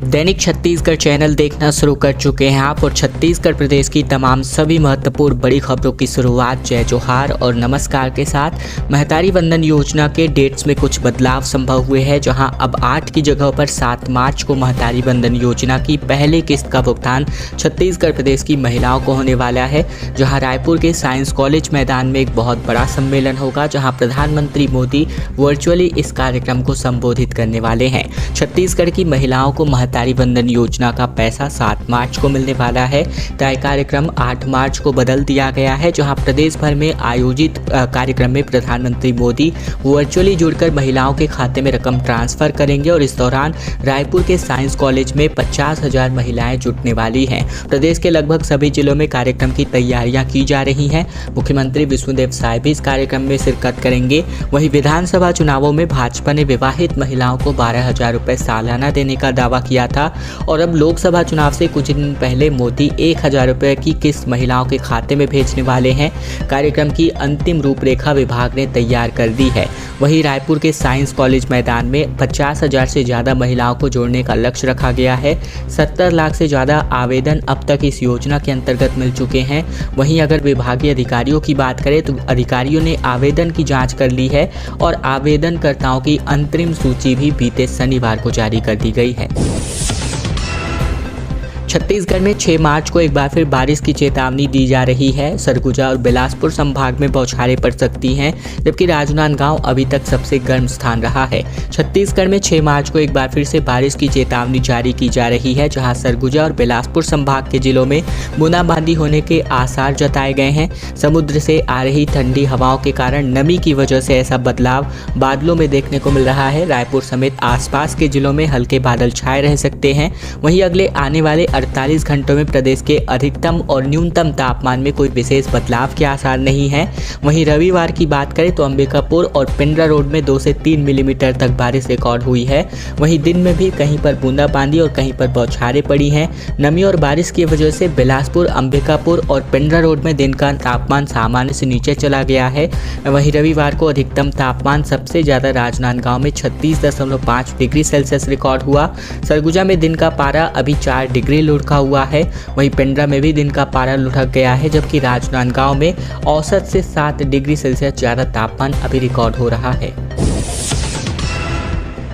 दैनिक Chhattisgarh channel देखना शुरू कर चुके हैं आप और छत्तीसगढ़ प्रदेश की तमाम सभी महत्वपूर्ण बड़ी खबरों की शुरुआत जय जोहार और नमस्कार के साथ। महतारी वंदन योजना के डेट्स में कुछ बदलाव संभव हुए हैं, जहां अब 8 की जगह पर 7 मार्च को महतारी वंदन योजना की पहली किस्त का भुगतान छत्तीसगढ़ प्रदेश की महिलाओं को होने वाला है। जहां रायपुर के साइंस कॉलेज मैदान में एक बहुत बड़ा सम्मेलन होगा, जहां प्रधानमंत्री मोदी वर्चुअली इस कार्यक्रम को संबोधित करने वाले हैं। छत्तीसगढ़ की महिलाओं को महतारी वंदन योजना का पैसा 7 मार्च को मिलने वाला है। तय कार्यक्रम 8 मार्च को बदल दिया गया है, जहां प्रदेश भर में आयोजित कार्यक्रम में प्रधानमंत्री मोदी वर्चुअली जुड़कर महिलाओं के खाते में रकम ट्रांसफर करेंगे और इस दौरान रायपुर के साइंस कॉलेज में 50,000 महिलाएं जुटने वाली हैं। प्रदेश के लगभग सभी जिलों में कार्यक्रम की तैयारियां की जा रही हैं। मुख्यमंत्री विष्णुदेव साय भी इस कार्यक्रम में शिरकत करेंगे। वहीं विधानसभा चुनावों में भाजपा ने विवाहित महिलाओं को 12,000 रुपये सालाना देने का दावा किया था और अब लोकसभा चुनाव से कुछ दिन पहले मोदी 1,000 रुपये की किस्त महिलाओं के खाते में भेजने वाले हैं। कार्यक्रम की अंतिम रूपरेखा विभाग ने तैयार कर दी है। वहीं रायपुर के साइंस कॉलेज मैदान में 50,000 से ज़्यादा महिलाओं को जोड़ने का लक्ष्य रखा गया है। 70 लाख से ज़्यादा आवेदन अब तक इस योजना के अंतर्गत मिल चुके हैं। वहीं अगर विभागीय अधिकारियों की बात करें तो अधिकारियों ने आवेदन की जाँच कर ली है और आवेदनकर्ताओं की अंतरिम सूची भी बीते शनिवार को जारी कर दी गई है। छत्तीसगढ़ में 6 मार्च को एक बार फिर बारिश की चेतावनी दी जा रही है। सरगुजा और बिलासपुर संभाग में बौछारें पड़ सकती हैं, जबकि राजनांदगांव अभी तक सबसे गर्म स्थान रहा है। छत्तीसगढ़ में 6 मार्च को एक बार फिर से बारिश की चेतावनी जारी की जा रही है, जहां सरगुजा और बिलासपुर संभाग के जिलों में बूंदाबांदी होने के आसार जताए गए हैं। समुद्र से आ रही ठंडी हवाओं के कारण नमी की वजह से ऐसा बदलाव बादलों में देखने को मिल रहा है। रायपुर समेत आसपास के जिलों में हल्के बादल छाए रह सकते हैं। वहीं अगले आने वाले 48 घंटों में प्रदेश के अधिकतम और न्यूनतम तापमान में कोई विशेष बदलाव के आसार नहीं है। वहीं रविवार की बात करें तो अंबिकापुर और पिंडरा रोड में 2 से 3 मिलीमीटर तक बारिश रिकॉर्ड हुई है। वहीं दिन में भी कहीं पर बूंदाबांदी और कहीं पर बौछारें पड़ी हैं। नमी और बारिश की वजह से बिलासपुर, अंबिकापुर और पिंडरा रोड में दिन का तापमान सामान्य से नीचे चला गया है। वहीं रविवार को अधिकतम तापमान सबसे ज़्यादा राजनांदगांव में 36.5 डिग्री सेल्सियस रिकॉर्ड हुआ। सरगुजा में दिन का पारा अभी 4 डिग्री लुढ़का हुआ है। वहीं पिंडरा में भी दिन का पारा लुढ़क गया है, जबकि राजनांदगांव में औसत से 7 डिग्री सेल्सियस ज़्यादा तापमान अभी रिकॉर्ड हो रहा है।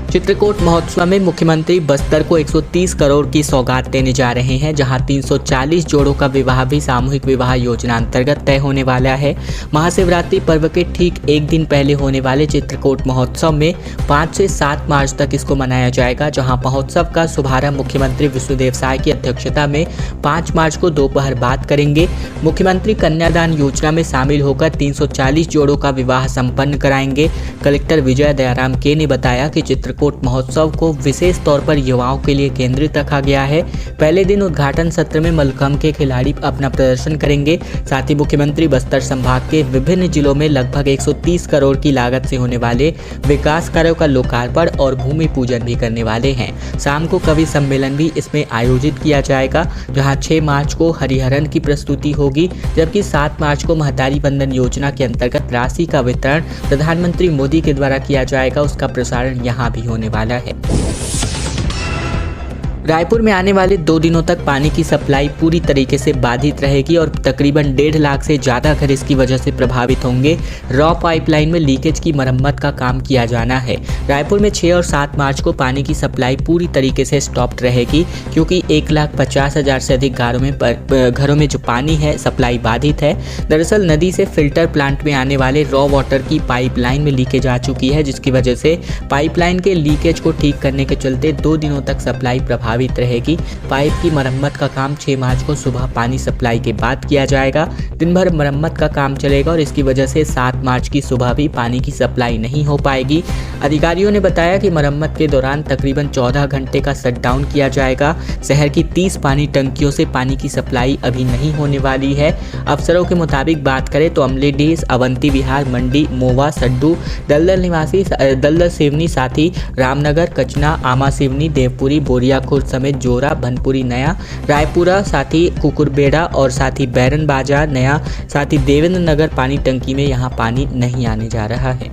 चित्रकोट महोत्सव में मुख्यमंत्री बस्तर को 130 करोड़ की सौगात देने जा रहे हैं, जहां 340 जोड़ों का विवाह भी सामूहिक विवाह योजना अंतर्गत तय होने वाला है। महाशिवरात्रि पर्व के ठीक एक दिन पहले होने वाले चित्रकोट महोत्सव में 5 से 7 मार्च तक इसको मनाया जाएगा, जहां महोत्सव का शुभारंभ मुख्यमंत्री विष्णुदेव साय की अध्यक्षता में 5 मार्च को दोपहर बाद करेंगे। मुख्यमंत्री कन्यादान योजना में शामिल होकर 340 जोड़ों का विवाह संपन्न कराएंगे। कलेक्टर विजय दयाराम के ने बताया कि चित्रकोट महोत्सव को विशेष तौर पर युवाओं के लिए केंद्रित रखा गया है। पहले दिन उद्घाटन सत्र में मल्लखंब के खिलाड़ी अपना प्रदर्शन करेंगे। साथ ही मुख्यमंत्री बस्तर संभाग के विभिन्न जिलों में लगभग 130 करोड़ की लागत से होने वाले विकास कार्यों का लोकार्पण और भूमि पूजन भी करने वाले हैं। शाम को कवि सम्मेलन भी इसमें आयोजित किया जाएगा, जहां 6 मार्च को हरिहरन की प्रस्तुति होगी, जबकि 7 मार्च को महतारी वंदन योजना के अंतर्गत राशि का वितरण प्रधानमंत्री मोदी के द्वारा किया जाएगा। उसका प्रसारण यहाँ भी होने वाला है। रायपुर में आने वाले 2 दिनों तक पानी की सप्लाई पूरी तरीके से बाधित रहेगी और तकरीबन 1.5 लाख से ज़्यादा घर इसकी वजह से प्रभावित होंगे। रॉ पाइपलाइन में लीकेज की मरम्मत का काम किया जाना है। रायपुर में 6 और 7 मार्च को पानी की सप्लाई पूरी तरीके से स्टॉप्ड रहेगी, क्योंकि 1,50,000 से अधिक घरों में जो पानी है सप्लाई बाधित है। दरअसल नदी से फिल्टर प्लांट में आने वाले रॉ वाटर की पाइपलाइन में लीकेज आ चुकी है, जिसकी वजह से पाइपलाइन के लीकेज को ठीक करने के चलते 2 दिनों तक सप्लाई प्रभावित रहेगी। पाइप की मरम्मत का काम 6 मार्च को सुबह पानी सप्लाई के बाद किया जाएगा। दिन भर मरम्मत का काम चलेगा और इसकी वजह से 7 मार्च की सुबह भी पानी की सप्लाई नहीं हो पाएगी। अधिकारियों ने बताया कि मरम्मत के दौरान तकरीबन 14 घंटे का शटडाउन किया जाएगा। शहर की 30 पानी टंकियों से पानी की सप्लाई अभी नहीं होने वाली है। अफसरों के मुताबिक बात करें तो अमलेडीह, अवंती विहार, मंडी, मोवा, सड्डू, दलदल निवासी, दलदल सिवनी, साथ ही रामनगर, कचना, आमा सिवनी, देवपुरी, बोरियाखुर्द समेत जोरा, भनपुरी नया, रायपुरा, साथ ही कुकुरबेड़ा और साथ ही बैरन बाजार नया, साथ ही देवेंद्र नगर पानी टंकी में यहाँ पानी नहीं आने जा रहा है।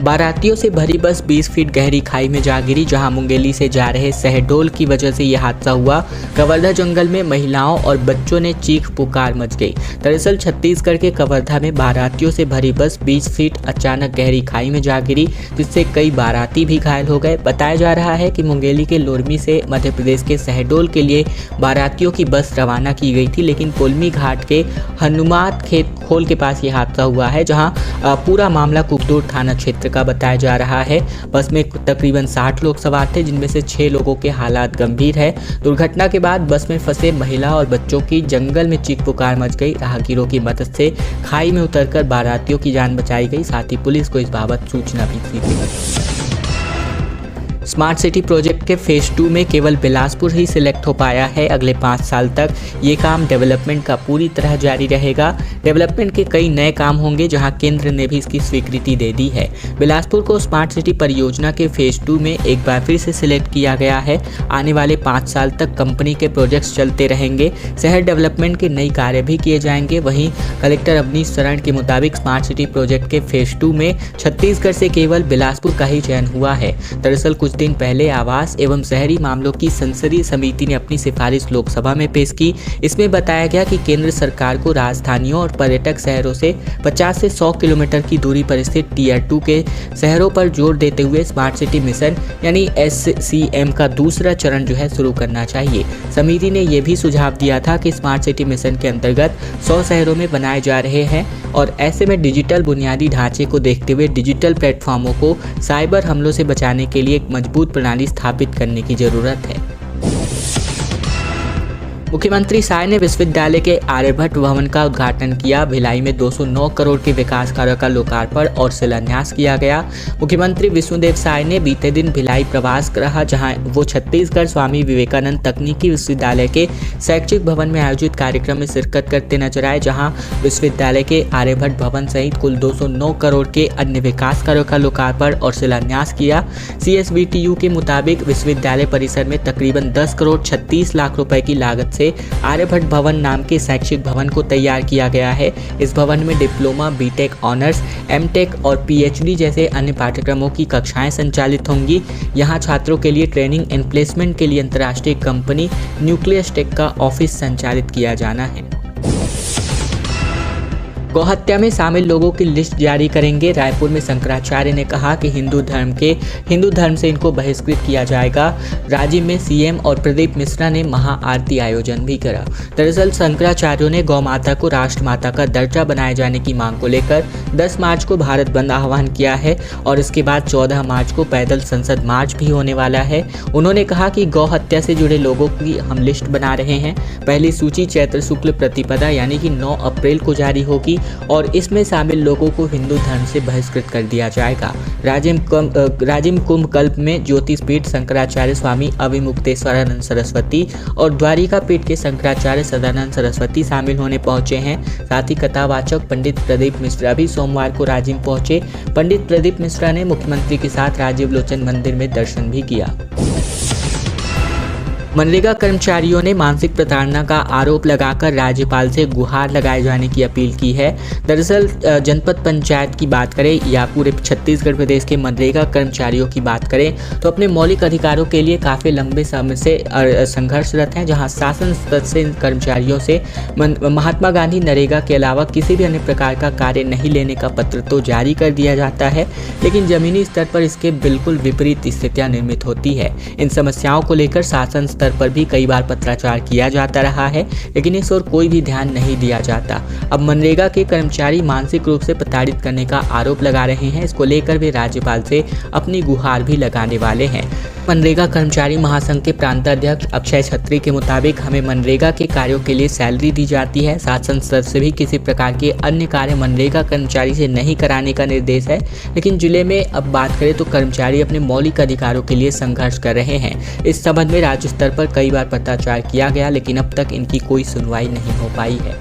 बारातियों से भरी बस 20 फीट गहरी खाई में जा गिरी, जहां मुंगेली से जा रहे शहडोल की वजह से यह हादसा हुआ। कवर्धा जंगल में महिलाओं और बच्चों ने चीख पुकार मच गई। दरअसल छत्तीसगढ़ के कवर्धा में बारातियों से भरी बस 20 फीट अचानक गहरी खाई में जा गिरी, जिससे कई बाराती भी घायल हो गए। बताया जा रहा है कि मुंगेली के लोरमी से मध्य प्रदेश के शहडोल के लिए बारातियों की बस रवाना की गई थी, लेकिन कोलमी घाट के हनुमान खेत खोल के पास यह हादसा हुआ है, जहां पूरा मामला कुकदूर थाना क्षेत्र का बताया जा रहा है। बस में तकरीबन 60 लोग सवार थे, जिनमें से 6 लोगों के हालात गंभीर है। दुर्घटना के बाद बस में फंसे महिला और बच्चों की जंगल में चीख पुकार मच गई। राहगीरों की मदद से खाई में उतरकर बारातियों की जान बचाई गई। साथ ही पुलिस को इस बाबत सूचना भी दी गई। स्मार्ट सिटी प्रोजेक्ट के फेज 2 में केवल बिलासपुर ही सिलेक्ट हो पाया है। अगले 5 साल तक ये काम डेवलपमेंट का पूरी तरह जारी रहेगा। डेवलपमेंट के कई नए काम होंगे, जहां केंद्र ने भी इसकी स्वीकृति दे दी है। बिलासपुर को स्मार्ट सिटी परियोजना के फेज 2 में एक बार फिर से सिलेक्ट किया गया है। आने वाले 5 साल तक कंपनी के प्रोजेक्ट्स चलते रहेंगे। शहर डेवलपमेंट के नई कार्य भी किए जाएंगे। वहीं कलेक्टर अवनीश शरण के मुताबिक स्मार्ट सिटी प्रोजेक्ट के फेज 2 में छत्तीसगढ़ से केवल बिलासपुर का ही चयन हुआ है। दरअसल कुछ दिन पहले आवास एवं शहरी मामलों की संसदीय समिति ने अपनी सिफारिश लोकसभा में पेश की। इसमें बताया गया कि केंद्र सरकार को राजधानियों और पर्यटक शहरों से 50 से 100 किलोमीटर की दूरी पर स्थित टियर 2 के शहरों पर जोर देते हुए स्मार्ट सिटी मिशन यानी SCM का दूसरा चरण जो है शुरू करना चाहिए। समिति ने यह भी सुझाव दिया था कि स्मार्ट सिटी मिशन के अंतर्गत 100 शहरों में बनाए जा रहे हैं और ऐसे में डिजिटल बुनियादी ढांचे को देखते हुए डिजिटल प्लेटफॉर्मों को साइबर हमलों से बचाने के लिए एक मजबूत प्रणाली स्थापित करने की जरूरत है। मुख्यमंत्री साय ने विश्वविद्यालय के आर्यभट्ट भवन का उद्घाटन किया। भिलाई में 209 करोड़ के विकास कार्यों का लोकार्पण और शिलान्यास किया गया। मुख्यमंत्री विष्णुदेव साय ने बीते दिन भिलाई प्रवास रहा, जहां वो छत्तीसगढ़ स्वामी विवेकानंद तकनीकी विश्वविद्यालय के शैक्षिक भवन में आयोजित कार्यक्रम में शिरकत करते नजर आए, जहां विश्वविद्यालय के आर्यभट्ट भवन सहित कुल 209 करोड़ के अन्य विकास कार्यों का लोकार्पण और शिलान्यास किया। CSBTU के मुताबिक विश्वविद्यालय परिसर में तकरीबन 10 करोड़ 36 लाख रुपए की लागत से आर्यभट्ट भवन नाम के शैक्षिक भवन को तैयार किया गया है। इस भवन में डिप्लोमा, बीटेक ऑनर्स, एमटेक और PhD जैसे अन्य पाठ्यक्रमों की कक्षाएं संचालित होंगी। यहां छात्रों के लिए ट्रेनिंग एंड प्लेसमेंट के लिए अंतर्राष्ट्रीय कंपनी न्यूक्लियस टेक का ऑफिस संचालित किया जाना है। गौहत्या में शामिल लोगों की लिस्ट जारी करेंगे। रायपुर में शंकराचार्य ने कहा कि हिंदू धर्म से इनको बहिष्कृत किया जाएगा। राजिम में CM और प्रदीप मिश्रा ने महाआरती आयोजन भी करा। दरअसल शंकराचार्यों ने गौ माता को राष्ट्रमाता का दर्जा बनाए जाने की मांग को लेकर 10 मार्च को भारत बंद आह्वान किया है और इसके बाद 14 मार्च को पैदल संसद मार्च भी होने वाला है। उन्होंने कहा कि गौ हत्या से जुड़े लोगों की हम लिस्ट बना रहे हैं। पहली सूची चैत्र शुक्ल प्रतिपदा यानी कि 9 अप्रैल को जारी होगी और इसमें शामिल लोगों को हिंदू धर्म से बहिष्कृत कर दिया जाएगा। राजिम कुंभ कल्प में ज्योतिष पीठ शंकराचार्य स्वामी अविमुक्तेश्वरानंद सरस्वती और द्वारिका पीठ के शंकराचार्य सदानंद सरस्वती शामिल होने पहुंचे हैं। साथ ही कथावाचक पंडित प्रदीप मिश्रा भी सोमवार को राजिम पहुंचे। पंडित प्रदीप मिश्रा ने मुख्यमंत्री के साथ राजीव लोचन मंदिर में दर्शन भी किया। मनरेगा कर्मचारियों ने मानसिक प्रताड़ना का आरोप लगाकर राज्यपाल से गुहार लगाए जाने की अपील की है। दरअसल जनपद पंचायत की बात करें या पूरे छत्तीसगढ़ प्रदेश के मनरेगा कर्मचारियों की बात करें तो अपने मौलिक अधिकारों के लिए काफ़ी लंबे समय से संघर्षरत हैं, जहां शासन स्तर से इन कर्मचारियों से महात्मा गांधी नरेगा के अलावा किसी भी अन्य प्रकार का कार्य नहीं लेने का पत्र तो जारी कर दिया जाता है, लेकिन जमीनी स्तर पर इसके बिल्कुल विपरीत स्थितियाँ निर्मित होती है। इन समस्याओं को लेकर शासन स्तर पर भी कई बार पत्राचार किया जाता रहा है, लेकिन इस ओर कोई भी ध्यान नहीं दिया जाता। अब मनरेगा के कर्मचारी मानसिक रूप से प्रताड़ित करने का आरोप लगा रहे हैं। इसको लेकर वे राज्यपाल से अपनी गुहार भी लगाने वाले हैं। मनरेगा कर्मचारी महासंघ के प्रांताध्यक्ष अक्षय छत्री के मुताबिक हमें मनरेगा के कार्यों के लिए सैलरी दी जाती है। शासन स्तर से भी किसी प्रकार के अन्य कार्य मनरेगा कर्मचारी से नहीं कराने का निर्देश है, लेकिन जिले में अब बात करें तो कर्मचारी अपने मौलिक अधिकारों के लिए संघर्ष कर रहे हैं। इस संबंध में राज्य स्तर पर कई बार पत्राचार किया गया, लेकिन अब तक इनकी कोई सुनवाई नहीं हो पाई है।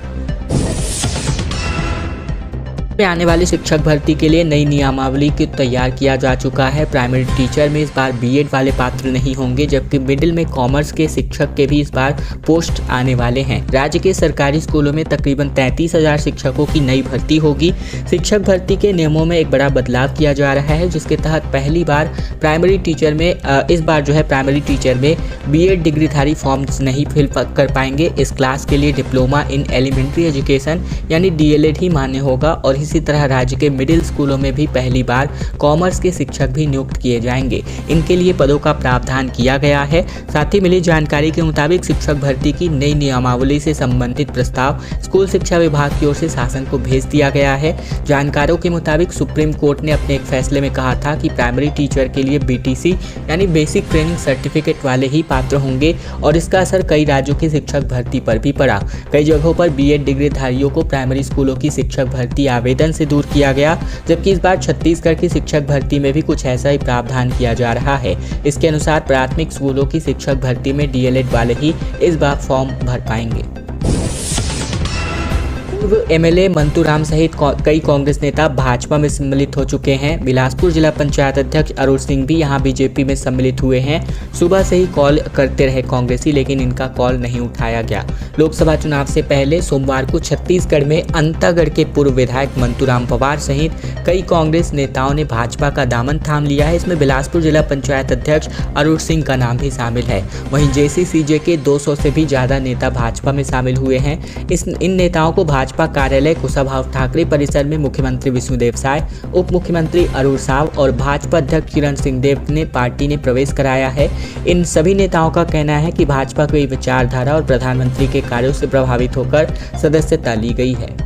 में आने वाली शिक्षक भर्ती के लिए नई नियमावली को तैयार किया जा चुका है। प्राइमरी टीचर में इस बार बीएड वाले पात्र नहीं होंगे, जबकि मिडिल में कॉमर्स के शिक्षक के भी इस बार पोस्ट आने वाले हैं। राज्य के सरकारी स्कूलों में तकरीबन 33,000 शिक्षकों की नई भर्ती होगी। शिक्षक भर्ती के नियमों में एक बड़ा बदलाव किया जा रहा है, जिसके तहत पहली बार प्राइमरी टीचर में इस बार प्राइमरी टीचर में बीएड डिग्रीधारी फॉर्म्स नहीं फिल कर पाएंगे। इस क्लास के लिए डिप्लोमा इन एलिमेंट्री एजुकेशन यानी डीएलएड ही मान्य होगा और इसी तरह राज्य के मिडिल स्कूलों में भी पहली बार कॉमर्स के शिक्षक भी नियुक्त किए जाएंगे। इनके लिए पदों का प्रावधान किया गया है। साथ ही मिली जानकारी के मुताबिक शिक्षक भर्ती की नई नियमावली से संबंधित प्रस्ताव स्कूल शिक्षा विभाग की ओर से शासन को भेज दिया गया है। जानकारों के मुताबिक सुप्रीम कोर्ट ने अपने एक फैसले में कहा था कि प्राइमरी टीचर के लिए बीटीसी यानी बेसिक ट्रेनिंग सर्टिफिकेट वाले ही पात्र होंगे और इसका असर कई राज्यों की शिक्षक भर्ती पर भी पड़ा। कई जगहों पर बीएड डिग्रीधारियों को प्राइमरी स्कूलों की शिक्षक भर्ती आवेदन से दूर किया गया, जबकि इस बार छत्तीसगढ़ की शिक्षक भर्ती में भी कुछ ऐसा ही प्रावधान किया जा रहा है। इसके अनुसार प्राथमिक स्कूलों की शिक्षक भर्ती में डीएलएड वाले ही इस बार फॉर्म भर पाएंगे। पूर्व एमएलए मंतूराम सहित कई कांग्रेस नेता भाजपा में सम्मिलित हो चुके हैं। बिलासपुर जिला पंचायत अध्यक्ष अरुण सिंह भी यहां बीजेपी में सम्मिलित हुए हैं। सुबह से ही कॉल करते रहे कांग्रेसी, लेकिन इनका कॉल नहीं उठाया गया। लोकसभा चुनाव से पहले सोमवार को छत्तीसगढ़ में अंतागढ़ के पूर्व विधायक मंतूराम पवार सहित कई कांग्रेस नेताओं ने भाजपा का दामन थाम लिया है। इसमें बिलासपुर जिला पंचायत अध्यक्ष अरुण सिंह का नाम भी शामिल है। वहीं जेसीसीजे के 200 से भी ज्यादा नेता भाजपा में शामिल हुए हैं। इन नेताओं को भाजपा कार्यालय कुशाभाऊ ठाकरे परिसर में मुख्यमंत्री विष्णुदेव साय, उप मुख्यमंत्री अरुण साव और भाजपा अध्यक्ष किरण सिंहदेव ने पार्टी ने प्रवेश कराया है। इन सभी नेताओं का कहना है कि भाजपा की विचारधारा और प्रधानमंत्री के कार्यों से प्रभावित होकर सदस्यता ली गई है।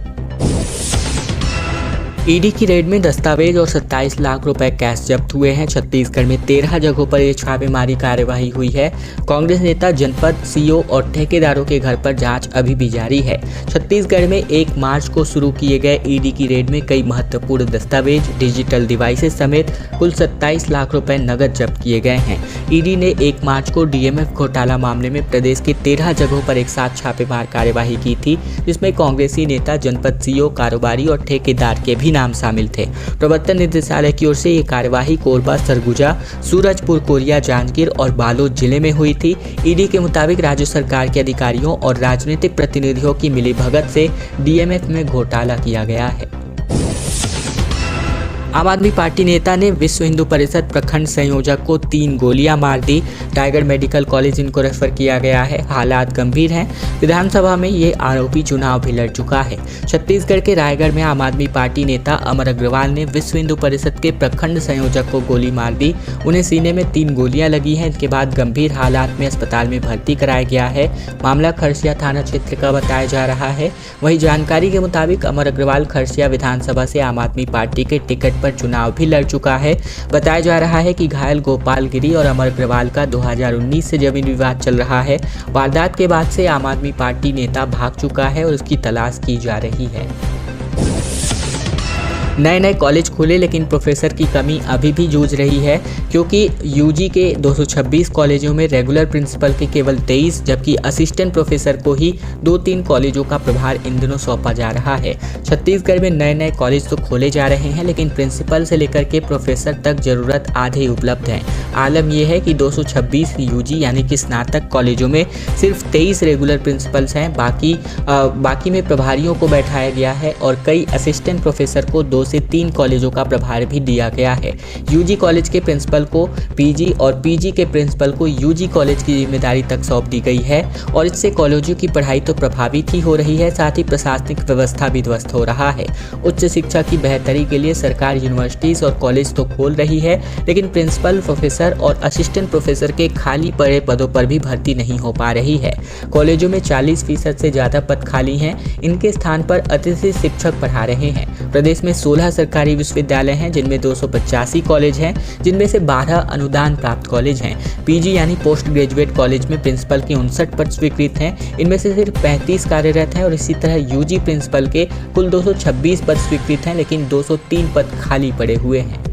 ईडी की रेड में दस्तावेज और 27 लाख रुपए कैश जब्त हुए हैं। छत्तीसगढ़ में 13 जगहों पर ये छापेमारी कार्यवाही हुई है। कांग्रेस नेता, जनपद सीओ और ठेकेदारों के घर पर जांच अभी भी जारी है। छत्तीसगढ़ में 1 मार्च को शुरू किए गए ईडी की रेड में कई महत्वपूर्ण दस्तावेज, डिजिटल डिवाइसेस समेत कुल 27 लाख रुपए नकद जब्त किए गए हैं। ईडी ने 1 मार्च को डीएमएफ घोटाला मामले में प्रदेश के 13 जगहों पर एक साथ छापेमार कार्यवाही की थी, जिसमें कांग्रेसी नेता, जनपद सीओ, कारोबारी और ठेकेदार के भी नाम शामिल थे। प्रवर्तन निदेशालय की ओर से ये कार्यवाही कोरबा, सरगुजा, सूरजपुर, कोरिया, जांजगीर और बालोद जिले में हुई थी। ईडी के मुताबिक राज्य सरकार के अधिकारियों और राजनीतिक प्रतिनिधियों की मिलीभगत से डीएमएफ में घोटाला किया गया है। आम आदमी पार्टी नेता ने विश्व हिंदू परिषद प्रखंड संयोजक को 3 गोलियां मार दी। रायगढ़ मेडिकल कॉलेज इनको रेफर किया गया है। हालात गंभीर हैं। विधानसभा में ये आरोपी चुनाव भी लड़ चुका है। छत्तीसगढ़ के रायगढ़ में आम आदमी पार्टी नेता अमर अग्रवाल ने विश्व हिंदू परिषद के प्रखंड संयोजक को गोली मार दी। उन्हें सीने में 3 गोलियां लगी हैं। इनके बाद गंभीर हालात में अस्पताल में भर्ती कराया गया है। मामला खरसिया थाना क्षेत्र का बताया जा रहा है। वहीं जानकारी के मुताबिक अमर अग्रवाल खरसिया विधानसभा से आम आदमी पार्टी के टिकट पर चुनाव भी लड़ चुका है। बताया जा रहा है कि घायल गोपाल गिरी और अमर अग्रवाल का 2019 से जमीन विवाद चल रहा है। वारदात के बाद से आम आदमी पार्टी नेता भाग चुका है और उसकी तलाश की जा रही है। नए कॉलेज खुले, लेकिन प्रोफेसर की कमी अभी भी जूझ रही है, क्योंकि यूजी के 226 कॉलेजों में रेगुलर प्रिंसिपल के केवल 23, जबकि असिस्टेंट प्रोफेसर को ही 2-3 कॉलेजों का प्रभार इन दिनों सौंपा जा रहा है। छत्तीसगढ़ में नए कॉलेज तो खोले जा रहे हैं, लेकिन प्रिंसिपल से लेकर के प्रोफेसर तक जरूरत आधे उपलब्ध है। आलम यह है कि 226 यूजी यानी कि स्नातक कॉलेजों में सिर्फ 23 रेगुलर प्रिंसिपल्स हैं। बाकी में प्रभारियों को बैठाया गया है और कई असिस्टेंट प्रोफेसर को 2 से 3 कॉलेजों का प्रभार भी दिया गया है। यूजी कॉलेज के प्रिंसिपल को पीजी और पीजी के प्रिंसिपल को यूजी कॉलेज की जिम्मेदारी तक सौंप दी गई है और इससे कॉलेजों की पढ़ाई तो प्रभावित ही हो रही है, साथ ही प्रशासनिक व्यवस्था भी ध्वस्त हो रहा है। उच्च शिक्षा की बेहतरी के लिए सरकार यूनिवर्सिटीज और कॉलेज तो खोल रही है, लेकिन प्रिंसिपल, प्रोफेसर और असिस्टेंट प्रोफेसर के खाली पड़े पदों पर भी भर्ती नहीं हो पा रही है। कॉलेजों में 40% से ज़्यादा पद खाली हैं। इनके स्थान पर अतिथि शिक्षक पढ़ा रहे हैं। प्रदेश में 16 सरकारी विश्वविद्यालय हैं, जिनमें 285 कॉलेज हैं, जिनमें से 12 अनुदान प्राप्त कॉलेज हैं। पीजी यानी पोस्ट ग्रेजुएट कॉलेज में प्रिंसिपल के 59 पद स्वीकृत हैं। इनमें से सिर्फ 35 कार्यरत हैं और इसी तरह यूजी प्रिंसिपल के कुल 226 पद स्वीकृत हैं, लेकिन 203 पद खाली पड़े हुए हैं।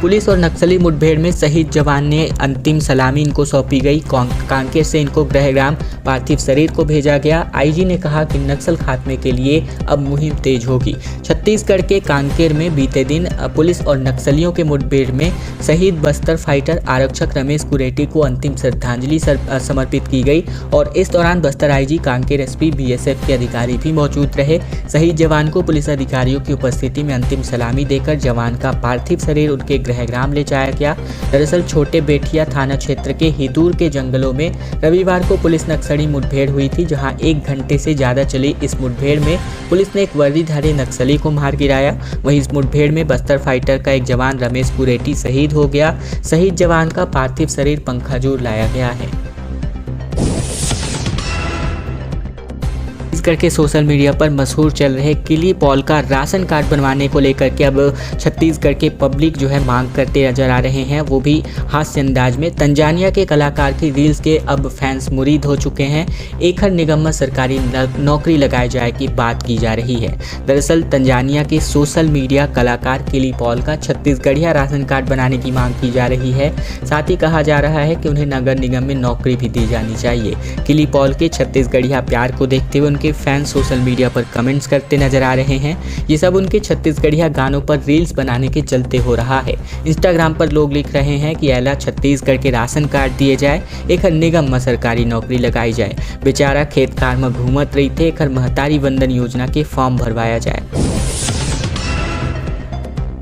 पुलिस और नक्सली मुठभेड़ में शहीद जवान ने अंतिम सलामी इनको सौंपी गई। कांकेर से इनको गृहग्राम पार्थिव शरीर को भेजा गया। आईजी ने कहा कि नक्सल खात्मे के लिए अब मुहिम तेज होगी। छत्तीसगढ़ के कांकेर में बीते दिन पुलिस और नक्सलियों के मुठभेड़ में शहीद बस्तर फाइटर आरक्षक रमेश कुरेटी को अंतिम श्रद्धांजलि समर्पित की गई और इस दौरान Bastar IG, Kanker SP, BSF के अधिकारी भी मौजूद रहे। शहीद जवान को पुलिस अधिकारियों की उपस्थिति में अंतिम सलामी देकर जवान का पार्थिव शरीर उनके गृहग्राम ले जाया गया। दरअसल छोटे बेठिया थाना क्षेत्र के हिदूर के जंगलों में रविवार को पुलिस नक्सली मुठभेड़ हुई थी, जहां 1 घंटे से ज्यादा चली इस मुठभेड़ में पुलिस ने एक वर्दीधारी नक्सली को मार गिराया। वहीं इस मुठभेड़ में बस्तर फाइटर का एक जवान रमेश कुरेटी शहीद हो गया। शहीद जवान का पार्थिव शरीर पंखाजूर लाया गया है। छत्तीसगढ़ के सोशल मीडिया पर मशहूर चल रहे किली पॉल का राशन कार्ड बनवाने को लेकर के अब छत्तीसगढ़ के पब्लिक जो है मांग करते नजर आ रहे हैं, वो भी हास्य अंदाज में। तंजानिया के कलाकार की रील्स के अब फैंस मुरीद हो चुके हैं। एखर निगम में सरकारी नौकरी लगाए जाए की बात की जा रही है। दरअसल तंजानिया के सोशल मीडिया कलाकार किली पॉल का छत्तीसगढ़िया राशन कार्ड बनाने की मांग की जा रही है। साथ ही कहा जा रहा है कि उन्हें नगर निगम में नौकरी भी दी जानी चाहिए। किली पॉल के छत्तीसगढ़िया प्यार को देखते हुए उनके फैंस सोशल मीडिया पर कमेंट्स करते नजर आ रहे हैं। ये सब उनके छत्तीसगढ़िया गानों पर रील्स बनाने के चलते हो रहा है। इंस्टाग्राम पर लोग लिख रहे हैं कि एला छत्तीसगढ़ के राशन कार्ड दिए जाए, एक निगम में सरकारी नौकरी लगाई जाए। बेचारा खेतकार में घूमत रही थे, एक महतारी वंदन योजना के फॉर्म भरवाया जाए।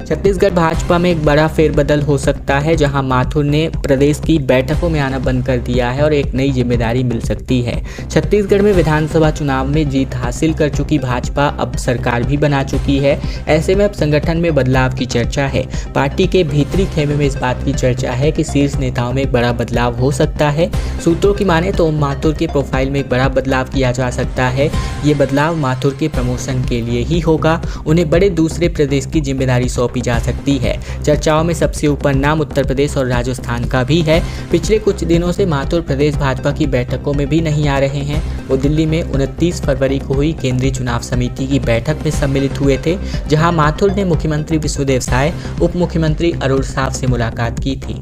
छत्तीसगढ़ भाजपा में एक बड़ा फेरबदल हो सकता है, जहां माथुर ने प्रदेश की बैठकों में आना बंद कर दिया है और एक नई जिम्मेदारी मिल सकती है। छत्तीसगढ़ में विधानसभा चुनाव में जीत हासिल कर चुकी भाजपा अब सरकार भी बना चुकी है। ऐसे में अब संगठन में बदलाव की चर्चा है। पार्टी के भीतरी खेमे में इस बात की चर्चा है कि शीर्ष नेताओं में एक बड़ा बदलाव हो सकता है। सूत्रों की माने तो माथुर के प्रोफाइल में एक बड़ा बदलाव किया जा सकता है। ये बदलाव माथुर के प्रमोशन के लिए ही होगा। उन्हें बड़े दूसरे प्रदेश की जिम्मेदारी सौंपी जा सकती है। चर्चाओं में सबसे ऊपर नाम उत्तर प्रदेश और राजस्थान का भी है। पिछले कुछ दिनों से माथुर प्रदेश भाजपा की बैठकों में भी नहीं आ रहे हैं। वो दिल्ली में 29 फरवरी को हुई केंद्रीय चुनाव समिति की बैठक में सम्मिलित हुए थे, जहां माथुर ने मुख्यमंत्री विष्णुदेव साय, उप मुख्यमंत्री अरुण साव से मुलाकात की थी।